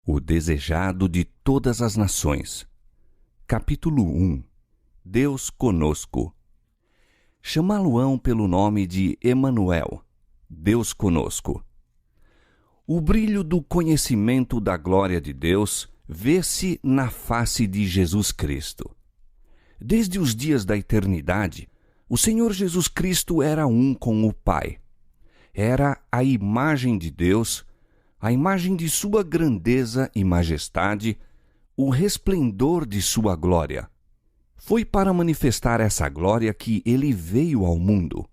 O desejado de todas as nações. Capítulo 1. Deus conosco. Chamá-lo-ão pelo nome de Emanuel, Deus conosco. O brilho do conhecimento da glória de Deus vê-se na face de Jesus Cristo. Desde os dias da eternidade, o Senhor Jesus Cristo era um com o Pai. Era a imagem de Deus, a imagem de sua grandeza e majestade, o resplendor de sua glória. Foi para manifestar essa glória que ele veio ao mundo.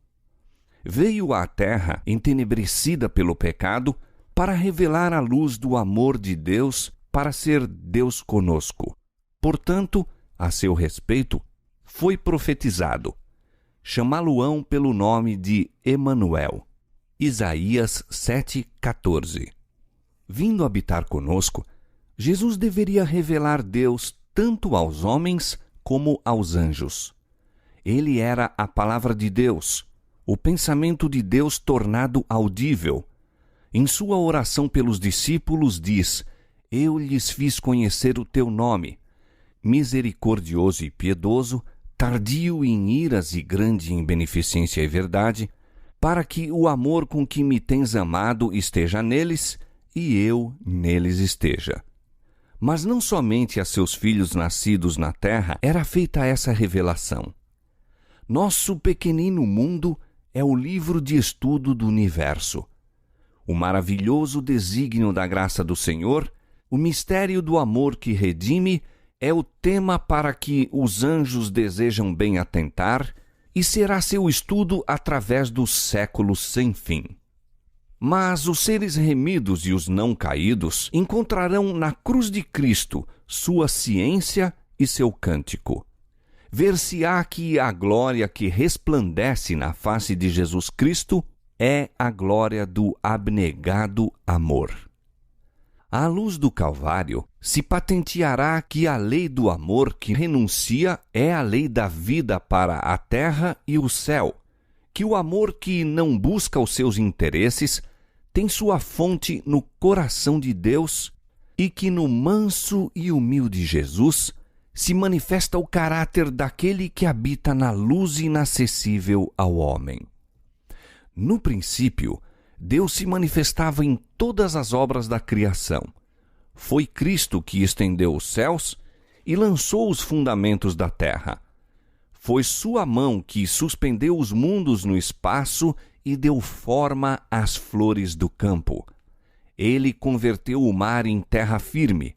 Veio à terra entenebrecida pelo pecado para revelar a luz do amor de Deus, para ser Deus conosco. Portanto, a seu respeito, foi profetizado: chamá-lo-ão pelo nome de Emanuel. Isaías 7,14. Vindo habitar conosco, Jesus deveria revelar Deus tanto aos homens como aos anjos. Ele era a palavra de Deus, o pensamento de Deus tornado audível. Em sua oração pelos discípulos diz: Eu lhes fiz conhecer o teu nome. Misericordioso e piedoso, tardio em iras e grande em beneficência e verdade, para que o amor com que me tens amado esteja neles e eu neles esteja. Mas não somente a seus filhos nascidos na terra era feita essa revelação. Nosso pequenino mundo é o livro de estudo do universo. O maravilhoso desígnio da graça do Senhor, o mistério do amor que redime, é o tema para que os anjos desejam bem atentar e será seu estudo através dos séculos sem fim. Mas os seres remidos e os não caídos encontrarão na cruz de Cristo sua ciência e seu cântico. Ver-se-á que a glória que resplandece na face de Jesus Cristo é a glória do abnegado amor. À luz do Calvário, se patenteará que a lei do amor que renuncia é a lei da vida para a terra e o céu, que o amor que não busca os seus interesses tem sua fonte no coração de Deus e que no manso e humilde Jesus se manifesta o caráter daquele que habita na luz inacessível ao homem. No princípio, Deus se manifestava em todas as obras da criação. Foi Cristo que estendeu os céus e lançou os fundamentos da terra. Foi sua mão que suspendeu os mundos no espaço e deu forma às flores do campo. Ele converteu o mar em terra firme.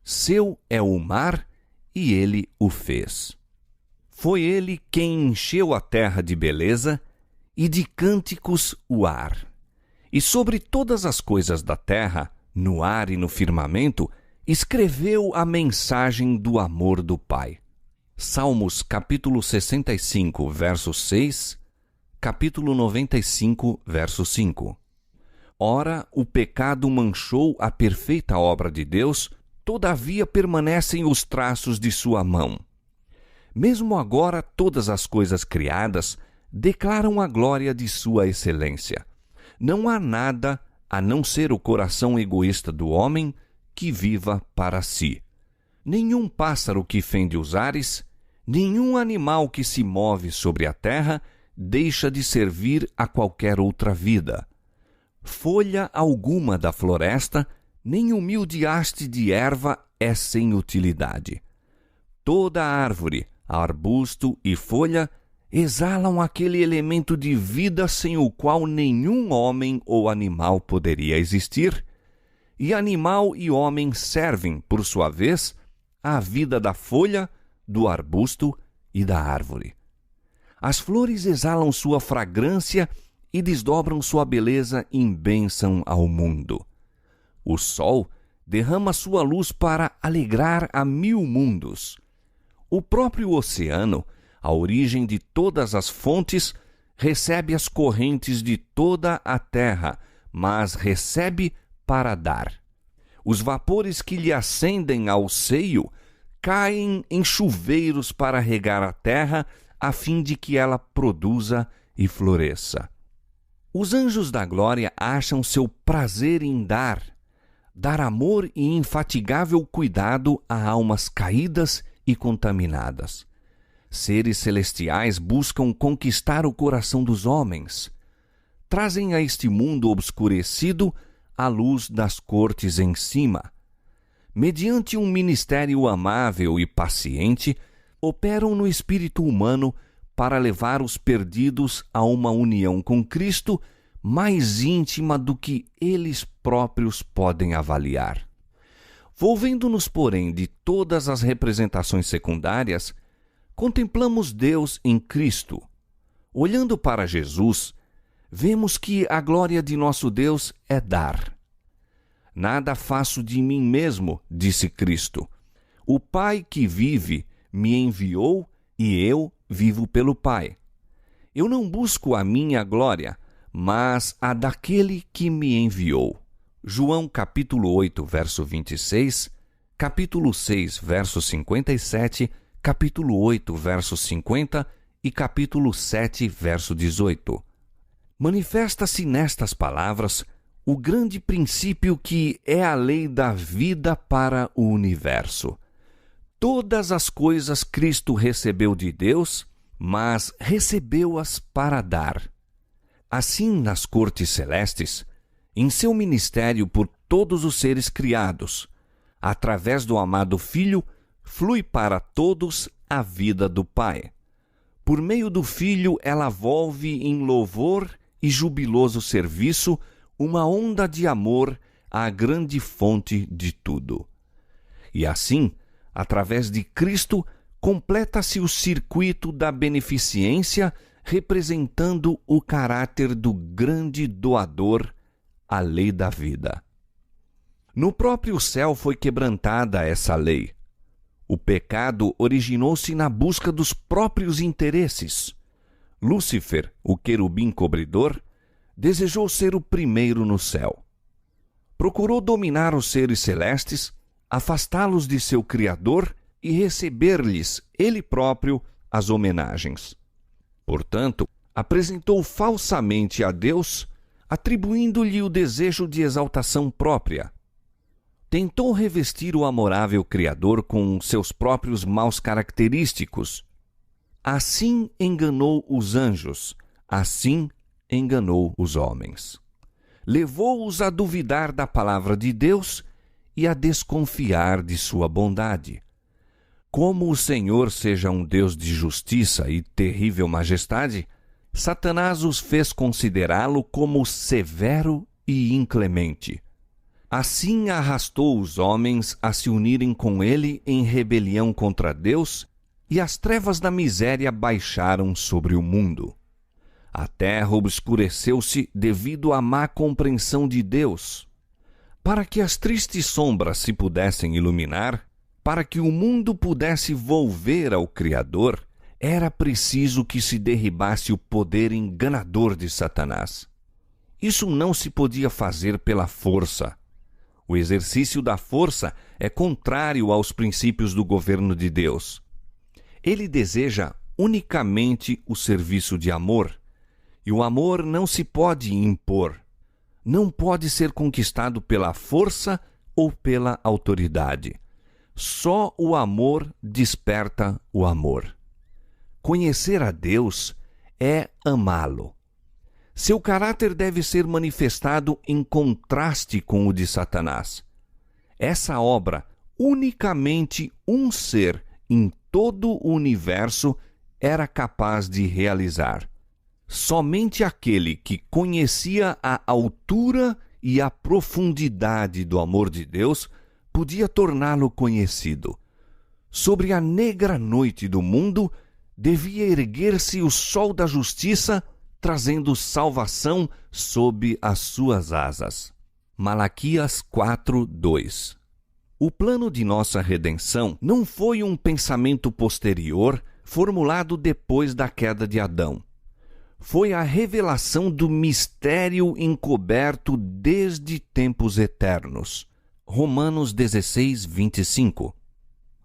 Seu é o mar e ele o fez. Foi ele quem encheu a terra de beleza e de cânticos o ar. E sobre todas as coisas da terra, no ar e no firmamento, escreveu a mensagem do amor do Pai. Salmos capítulo 65, verso 6, capítulo 95, verso 5. Ora, o pecado manchou a perfeita obra de Deus, todavia permanecem os traços de sua mão. Mesmo agora todas as coisas criadas declaram a glória de sua excelência. Não há nada, a não ser o coração egoísta do homem, que viva para si. Nenhum pássaro que fende os ares, nenhum animal que se move sobre a terra, deixa de servir a qualquer outra vida. Folha alguma da floresta, nem humilde haste de erva é sem utilidade. Toda árvore, arbusto e folha exalam aquele elemento de vida sem o qual nenhum homem ou animal poderia existir, e animal e homem servem, por sua vez, à vida da folha, do arbusto e da árvore. As flores exalam sua fragrância e desdobram sua beleza em bênção ao mundo. O sol derrama sua luz para alegrar a 1000 mundos. O próprio oceano, a origem de todas as fontes, recebe as correntes de toda a terra, mas recebe para dar. Os vapores que lhe ascendem ao seio caem em chuveiros para regar a terra, a fim de que ela produza e floresça. Os anjos da glória acham seu prazer em dar. dar amor e infatigável cuidado a almas caídas e contaminadas. Seres celestiais buscam conquistar o coração dos homens. Trazem a este mundo obscurecido a luz das cortes em cima. Mediante um ministério amável e paciente, operam no espírito humano para levar os perdidos a uma união com Cristo mais íntima do que eles próprios podem avaliar. Volvendo-nos, porém, de todas as representações secundárias, contemplamos Deus em Cristo. Olhando para Jesus, vemos que a glória de nosso Deus é dar. Nada faço de mim mesmo, disse Cristo. O Pai que vive me enviou e eu vivo pelo Pai. Eu não busco a minha glória, mas a daquele que me enviou. João capítulo 8, verso 26, capítulo 6, verso 57, capítulo 8, verso 50 e capítulo 7, verso 18. Manifesta-se nestas palavras o grande princípio que é a lei da vida para o universo. Todas as coisas Cristo recebeu de Deus, mas recebeu-as para dar. Assim, nas cortes celestes, em seu ministério por todos os seres criados, através do amado Filho, flui para todos a vida do Pai. Por meio do Filho, ela volve em louvor e jubiloso serviço uma onda de amor à grande fonte de tudo. E assim, através de Cristo, completa-se o circuito da beneficência, representando o caráter do grande doador, a lei da vida. No próprio céu foi quebrantada essa lei. O pecado originou-se na busca dos próprios interesses. Lúcifer, o querubim cobridor, desejou ser o primeiro no céu. Procurou dominar os seres celestes, afastá-los de seu Criador e receber-lhes, ele próprio, as homenagens. Portanto, apresentou falsamente a Deus, atribuindo-lhe o desejo de exaltação própria. Tentou revestir o amorável Criador com seus próprios maus característicos. Assim enganou os anjos, assim enganou os homens. Levou-os a duvidar da palavra de Deus e a desconfiar de sua bondade. Como o Senhor seja um Deus de justiça e terrível majestade, Satanás os fez considerá-lo como severo e inclemente. Assim arrastou os homens a se unirem com ele em rebelião contra Deus, e as trevas da miséria baixaram sobre o mundo. A terra obscureceu-se devido à má compreensão de Deus. Para que as tristes sombras se pudessem iluminar, para que o mundo pudesse volver ao Criador, era preciso que se derribasse o poder enganador de Satanás. Isso não se podia fazer pela força. O exercício da força é contrário aos princípios do governo de Deus. Ele deseja unicamente o serviço de amor, e o amor não se pode impor. Não pode ser conquistado pela força ou pela autoridade. Só o amor desperta o amor. Conhecer a Deus é amá-lo. Seu caráter deve ser manifestado em contraste com o de Satanás. Essa obra, unicamente um ser em todo o universo era capaz de realizar. Somente aquele que conhecia a altura e a profundidade do amor de Deus podia torná-lo conhecido. Sobre a negra noite do mundo devia erguer-se o sol da justiça, trazendo salvação sob as suas asas. Malaquias 4:2. O plano de nossa redenção não foi um pensamento posterior, formulado depois da queda de Adão. Foi a revelação do mistério encoberto desde tempos eternos. Romanos 16:25.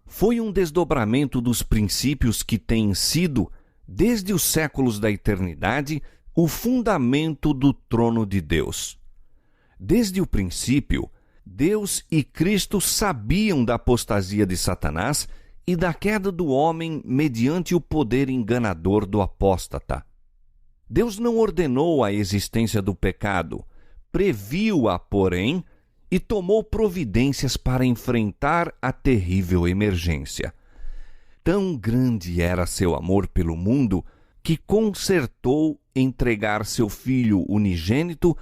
Foi um desdobramento dos princípios que têm sido, desde os séculos da eternidade, o fundamento do trono de Deus. Desde o princípio, Deus e Cristo sabiam da apostasia de Satanás e da queda do homem mediante o poder enganador do apóstata. Deus não ordenou a existência do pecado, previu-a, porém, e tomou providências para enfrentar a terrível emergência. Tão grande era seu amor pelo mundo que concertou entregar seu Filho unigênito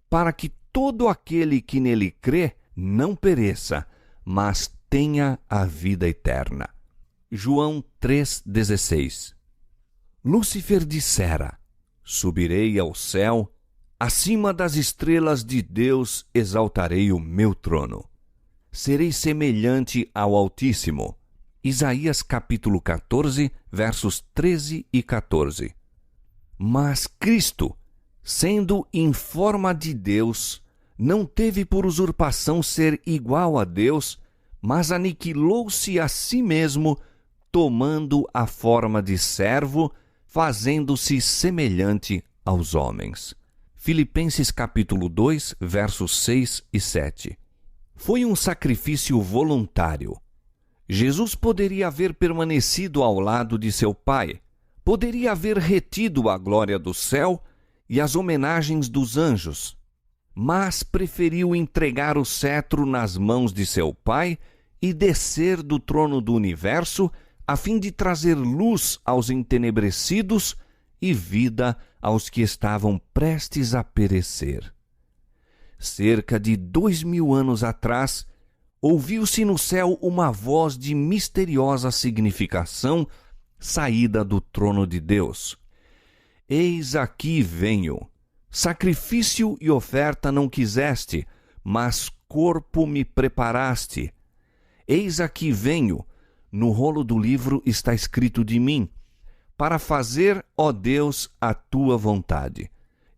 para que todo aquele que nele crê não pereça, mas tenha a vida eterna. João 3,16. Lúcifer dissera: subirei ao céu, acima das estrelas de Deus exaltarei o meu trono. Serei semelhante ao Altíssimo. Isaías capítulo 14, versos 13 e 14. Mas Cristo, sendo em forma de Deus, não teve por usurpação ser igual a Deus, mas aniquilou-se a si mesmo, tomando a forma de servo, fazendo-se semelhante aos homens. Filipenses capítulo 2, versos 6 e 7. Foi um sacrifício voluntário. Jesus poderia haver permanecido ao lado de seu Pai, poderia haver retido a glória do céu e as homenagens dos anjos, mas preferiu entregar o cetro nas mãos de seu Pai e descer do trono do universo a fim de trazer luz aos entenebrecidos e vida aos que estavam prestes a perecer. Cerca de 2000 anos atrás, ouviu-se no céu uma voz de misteriosa significação saída do trono de Deus. Eis aqui venho. Sacrifício e oferta não quiseste, mas corpo me preparaste. Eis aqui venho. No rolo do livro está escrito de mim, para fazer, ó Deus, a tua vontade.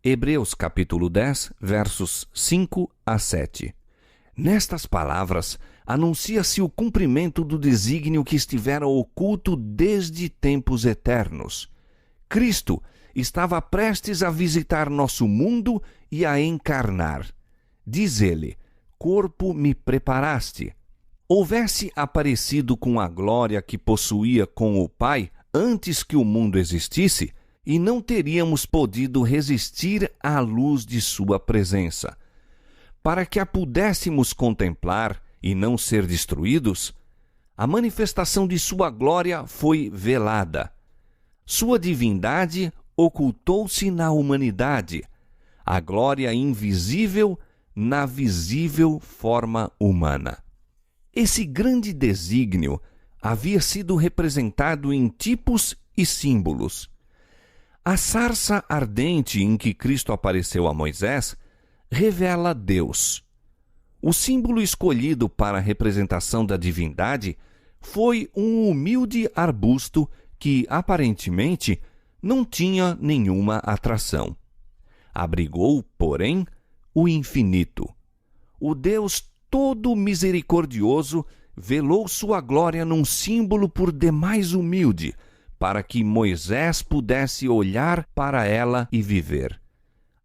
Hebreus capítulo 10, versos 5 a 7. Nestas palavras, anuncia-se o cumprimento do desígnio que estivera oculto desde tempos eternos. Cristo estava prestes a visitar nosso mundo e a encarnar. Diz ele: corpo me preparaste. Houvesse aparecido com a glória que possuía com o Pai antes que o mundo existisse, e não teríamos podido resistir à luz de sua presença. Para que a pudéssemos contemplar e não ser destruídos, a manifestação de sua glória foi velada. Sua divindade ocultou-se na humanidade, a glória invisível na visível forma humana. Esse grande desígnio havia sido representado em tipos e símbolos. A sarça ardente em que Cristo apareceu a Moisés revela Deus. O símbolo escolhido para a representação da divindade foi um humilde arbusto que, aparentemente, não tinha nenhuma atração. Abrigou, porém, o infinito. O Deus todo misericordioso velou sua glória num símbolo por demais humilde, para que Moisés pudesse olhar para ela e viver.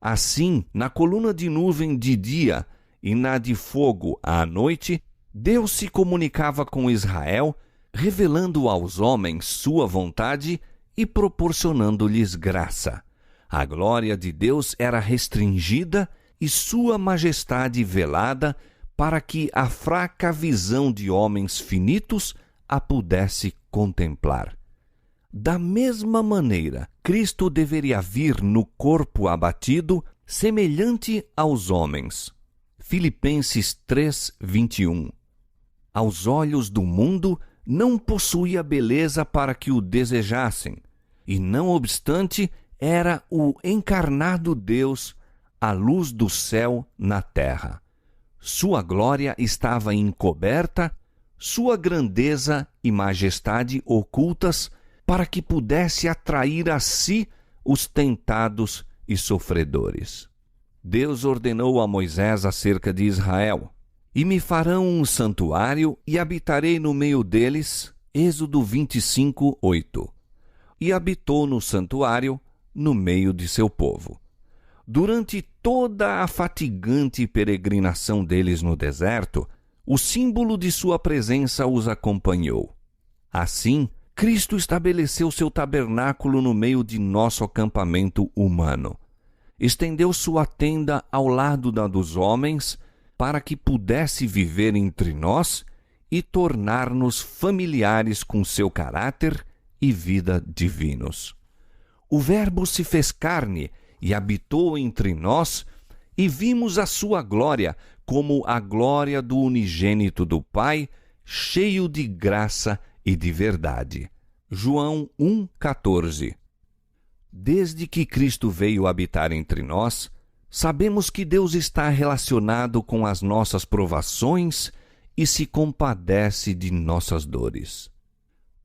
Assim, na coluna de nuvem de dia e na de fogo à noite, Deus se comunicava com Israel, revelando aos homens sua vontade e proporcionando-lhes graça. A glória de Deus era restringida e sua majestade velada para que a fraca visão de homens finitos a pudesse contemplar. Da mesma maneira, Cristo deveria vir no corpo abatido, semelhante aos homens. Filipenses 3:21. Aos olhos do mundo, não possuía beleza para que o desejassem, e não obstante, era o encarnado Deus, a luz do céu na terra. Sua glória estava encoberta, sua grandeza e majestade ocultas, para que pudesse atrair a si os tentados e sofredores. Deus ordenou a Moisés acerca de Israel: e me farão um santuário e habitarei no meio deles. Êxodo 25:8. E habitou no santuário, no meio de seu povo. Durante toda a fatigante peregrinação deles no deserto, o símbolo de sua presença os acompanhou. Assim, Cristo estabeleceu seu tabernáculo no meio de nosso acampamento humano. Estendeu sua tenda ao lado da dos homens, para que pudesse viver entre nós e tornar-nos familiares com seu caráter e vida divinos. O Verbo se fez carne e habitou entre nós, e vimos a sua glória, como a glória do unigênito do Pai, cheio de graça e de verdade. João 1,14. Desde que Cristo veio habitar entre nós, sabemos que Deus está relacionado com as nossas provações e se compadece de nossas dores.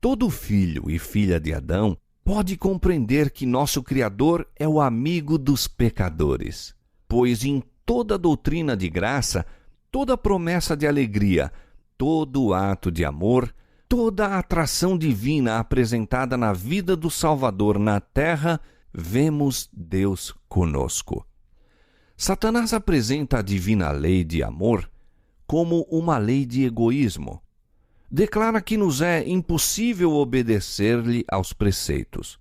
Todo filho e filha de Adão pode compreender que nosso Criador é o amigo dos pecadores, pois em toda doutrina de graça, toda promessa de alegria, todo ato de amor, toda a atração divina apresentada na vida do Salvador na terra, vemos Deus conosco. Satanás apresenta a divina lei de amor como uma lei de egoísmo. Declara que nos é impossível obedecer-lhe aos preceitos.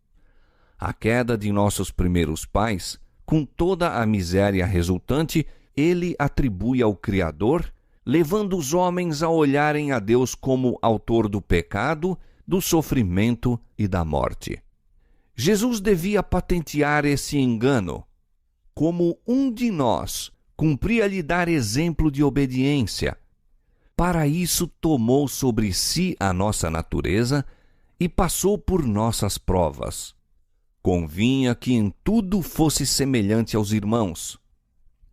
A queda de nossos primeiros pais, com toda a miséria resultante, ele atribui ao Criador, levando os homens a olharem a Deus como autor do pecado, do sofrimento e da morte. Jesus devia patentear esse engano. Como um de nós, cumpria-lhe dar exemplo de obediência. Para isso, tomou sobre si a nossa natureza e passou por nossas provas. Convinha que em tudo fosse semelhante aos irmãos.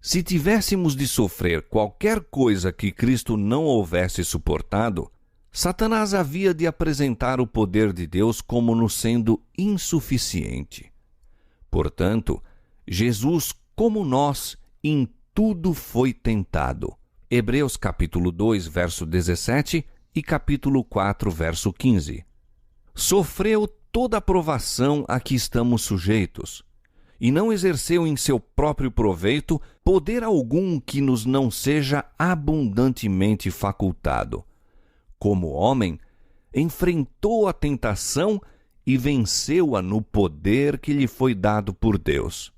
Se tivéssemos de sofrer qualquer coisa que Cristo não houvesse suportado, Satanás havia de apresentar o poder de Deus como nos sendo insuficiente. Portanto, Jesus, como nós, em tudo foi tentado. Hebreus capítulo 2, verso 17 e capítulo 4, verso 15. Sofreu toda a provação a que estamos sujeitos, e não exerceu em seu próprio proveito poder algum que nos não seja abundantemente facultado. Como homem, enfrentou a tentação e venceu-a no poder que lhe foi dado por Deus.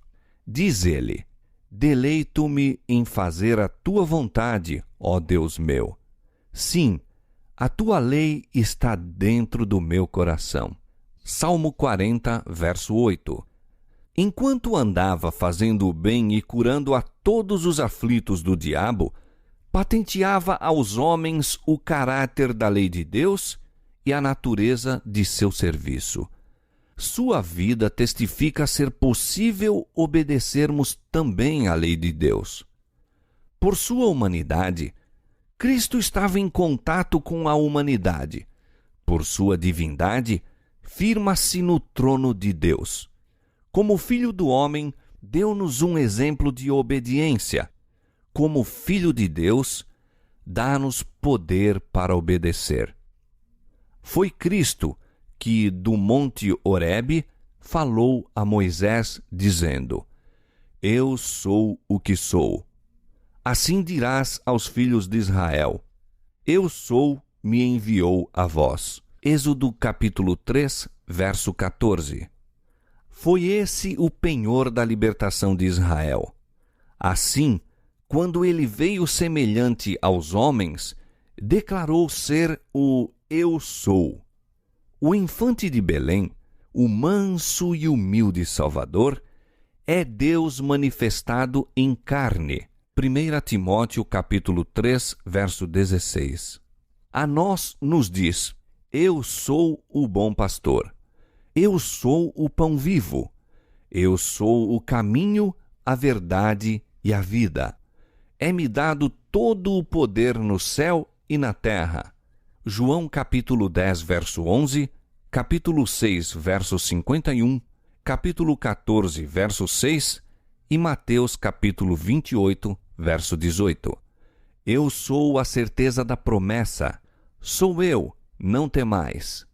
Diz ele: deleito-me em fazer a tua vontade, ó Deus meu. Sim, a tua lei está dentro do meu coração. Salmo 40, verso 8. Enquanto andava fazendo o bem e curando a todos os aflitos do diabo, patenteava aos homens o caráter da lei de Deus e a natureza de seu serviço. Sua vida testifica ser possível obedecermos também à lei de Deus. Por sua humanidade, Cristo estava em contato com a humanidade. Por sua divindade, firma-se no trono de Deus. Como filho do homem, deu-nos um exemplo de obediência. Como filho de Deus, dá-nos poder para obedecer. Foi Cristo que, do monte Horebe, falou a Moisés, dizendo: Eu sou o que sou. Assim dirás aos filhos de Israel: Eu sou, me enviou a vós. Êxodo capítulo 3, verso 14. Foi esse o penhor da libertação de Israel. Assim, quando ele veio semelhante aos homens, declarou ser o Eu sou. O infante de Belém, o manso e humilde Salvador, é Deus manifestado em carne. 1 Timóteo capítulo 3, verso 16. A nós nos diz: Eu sou o bom pastor. Eu sou o pão vivo. Eu sou o caminho, a verdade e a vida. É-me dado todo o poder no céu e na terra. João capítulo 10, verso 11, capítulo 6, verso 51, capítulo 14, verso 6 e Mateus capítulo 28, verso 18. Eu sou a certeza da promessa. Sou eu, não temais.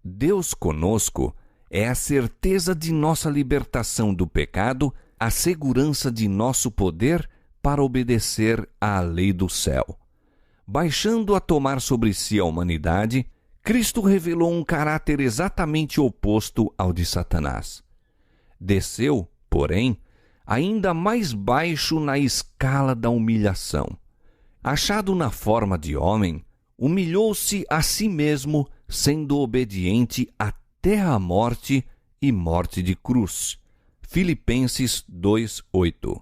Deus conosco é a certeza de nossa libertação do pecado, a segurança de nosso poder para obedecer à lei do céu. Baixando a tomar sobre si a humanidade, Cristo revelou um caráter exatamente oposto ao de Satanás. Desceu, porém, ainda mais baixo na escala da humilhação. Achado na forma de homem, humilhou-se a si mesmo, sendo obediente até a morte e morte de cruz. Filipenses 2:8.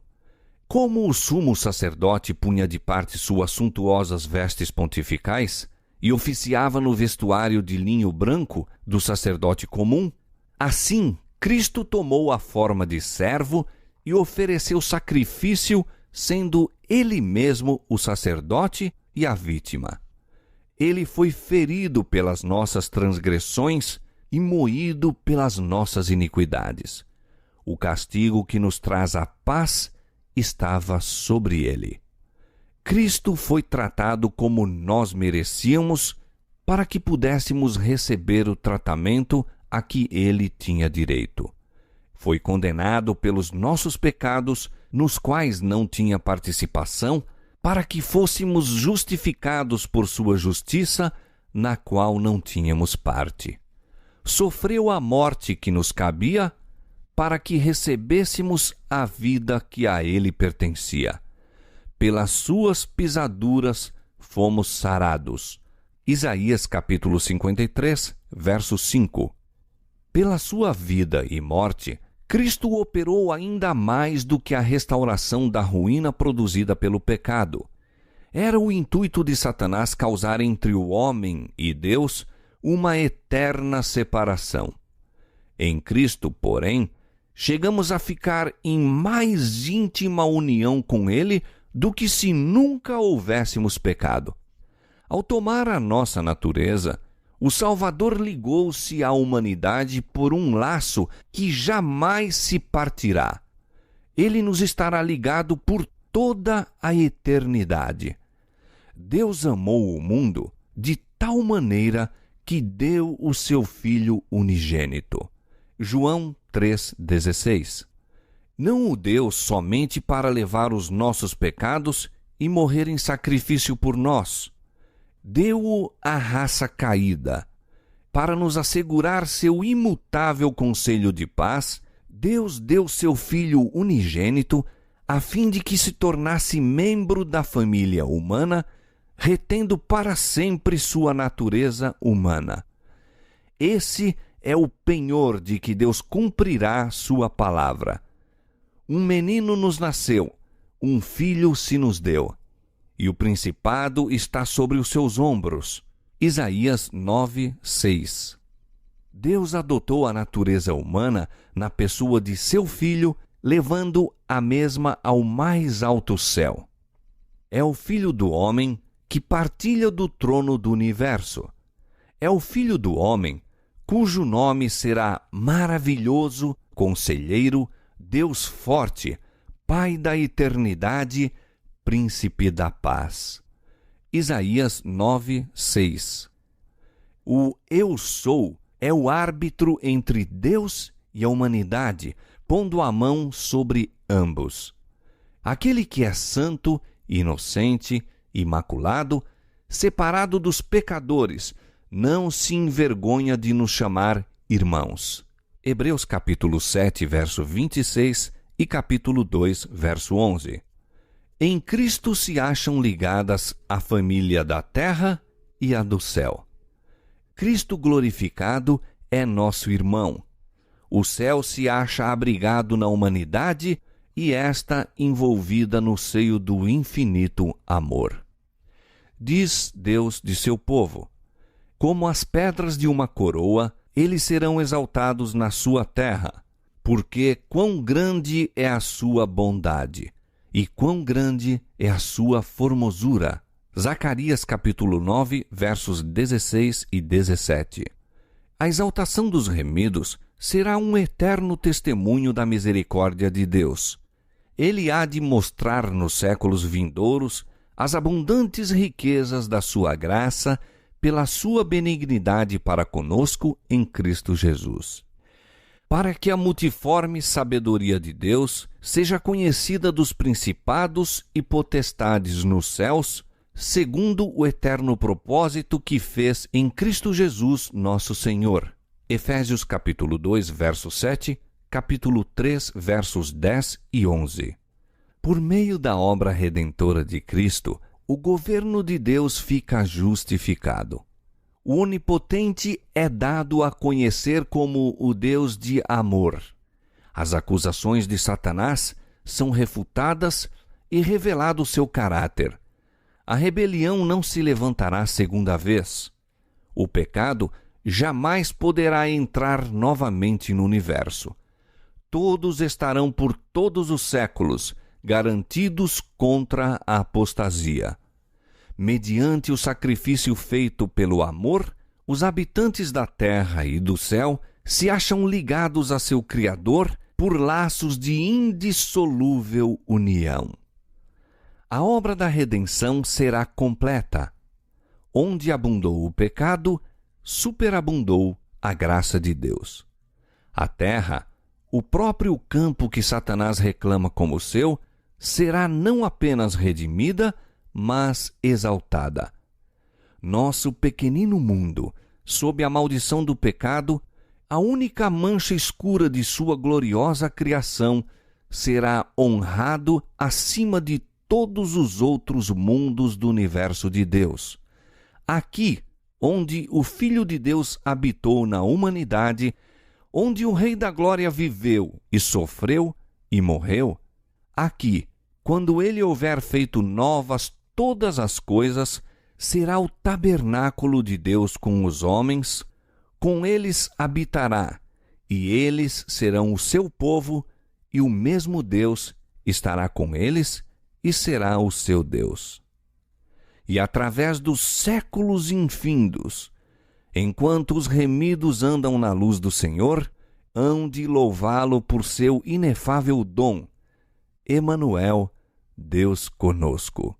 Como o sumo sacerdote punha de parte suas suntuosas vestes pontificais e oficiava no vestuário de linho branco do sacerdote comum, assim Cristo tomou a forma de servo e ofereceu sacrifício, sendo ele mesmo o sacerdote e a vítima. Ele foi ferido pelas nossas transgressões e moído pelas nossas iniquidades. O castigo que nos traz a paz estava sobre ele. Cristo foi tratado como nós merecíamos para que pudéssemos receber o tratamento a que ele tinha direito. Foi condenado pelos nossos pecados, nos quais não tinha participação, para que fôssemos justificados por sua justiça, na qual não tínhamos parte. Sofreu a morte que nos cabia, para que recebêssemos a vida que a ele pertencia. Pelas suas pisaduras fomos sarados. Isaías capítulo 53, verso 5. Pela sua vida e morte, Cristo operou ainda mais do que a restauração da ruína produzida pelo pecado. Era o intuito de Satanás causar entre o homem e Deus uma eterna separação. Em Cristo, porém, chegamos a ficar em mais íntima união com Ele do que se nunca houvéssemos pecado. Ao tomar a nossa natureza, o Salvador ligou-se à humanidade por um laço que jamais se partirá. Ele nos estará ligado por toda a eternidade. Deus amou o mundo de tal maneira que deu o seu Filho unigênito. João 3,16. Não o deu somente para levar os nossos pecados e morrer em sacrifício por nós. Deu-o à raça caída. Para nos assegurar seu imutável conselho de paz, Deus deu seu Filho unigênito a fim de que se tornasse membro da família humana, retendo para sempre sua natureza humana. Esse é o penhor de que Deus cumprirá sua palavra. Um menino nos nasceu, um filho se nos deu, e o principado está sobre os seus ombros. Isaías 9:6. Deus adotou a natureza humana na pessoa de seu Filho, levando a mesma ao mais alto céu. É o Filho do homem que partilha do trono do universo. É o Filho do homem cujo nome será Maravilhoso, Conselheiro, Deus Forte, Pai da Eternidade, Príncipe da Paz. Isaías 9:6. O Eu Sou é o árbitro entre Deus e a humanidade, pondo a mão sobre ambos. Aquele que é santo, inocente, imaculado, separado dos pecadores, não se envergonha de nos chamar irmãos. Hebreus capítulo 7, verso 26 e capítulo 2, verso 11. Em Cristo se acham ligadas a família da terra e a do céu. Cristo glorificado é nosso irmão. O céu se acha abrigado na humanidade e esta envolvida no seio do infinito amor. Diz Deus de seu povo: como as pedras de uma coroa, eles serão exaltados na sua terra, porque quão grande é a sua bondade, e quão grande é a sua formosura. Zacarias capítulo 9, versos 16 e 17. A exaltação dos remidos será um eterno testemunho da misericórdia de Deus. Ele há de mostrar nos séculos vindouros as abundantes riquezas da sua graça pela sua benignidade para conosco em Cristo Jesus. para que a multiforme sabedoria de Deus seja conhecida dos principados e potestades nos céus, segundo o eterno propósito que fez em Cristo Jesus, nosso Senhor. Efésios capítulo 2, verso 7, capítulo 3, versos 10 e 11. Por meio da obra redentora de Cristo, o governo de Deus fica justificado. O Onipotente é dado a conhecer como o Deus de amor. As acusações de Satanás são refutadas e revelado seu caráter. A rebelião não se levantará segunda vez. O pecado jamais poderá entrar novamente no universo. Todos estarão por todos os séculos garantidos contra a apostasia. Mediante o sacrifício feito pelo amor, os habitantes da terra e do céu se acham ligados a seu Criador por laços de indissolúvel união. A obra da redenção será completa. Onde abundou o pecado, superabundou a graça de Deus. A terra, o próprio campo que Satanás reclama como seu, será não apenas redimida, mas exaltada. Nosso pequenino mundo, sob a maldição do pecado, a única mancha escura de sua gloriosa criação, será honrado acima de todos os outros mundos do universo de Deus. Aqui, onde o Filho de Deus habitou na humanidade, onde o Rei da Glória viveu e sofreu e morreu, aqui, quando ele houver feito novas todas as coisas, será o tabernáculo de Deus com os homens, com eles habitará, e eles serão o seu povo, e o mesmo Deus estará com eles e será o seu Deus. E através dos séculos infindos, enquanto os remidos andam na luz do Senhor, hão de louvá-lo por seu inefável dom. Emanuel, Deus conosco.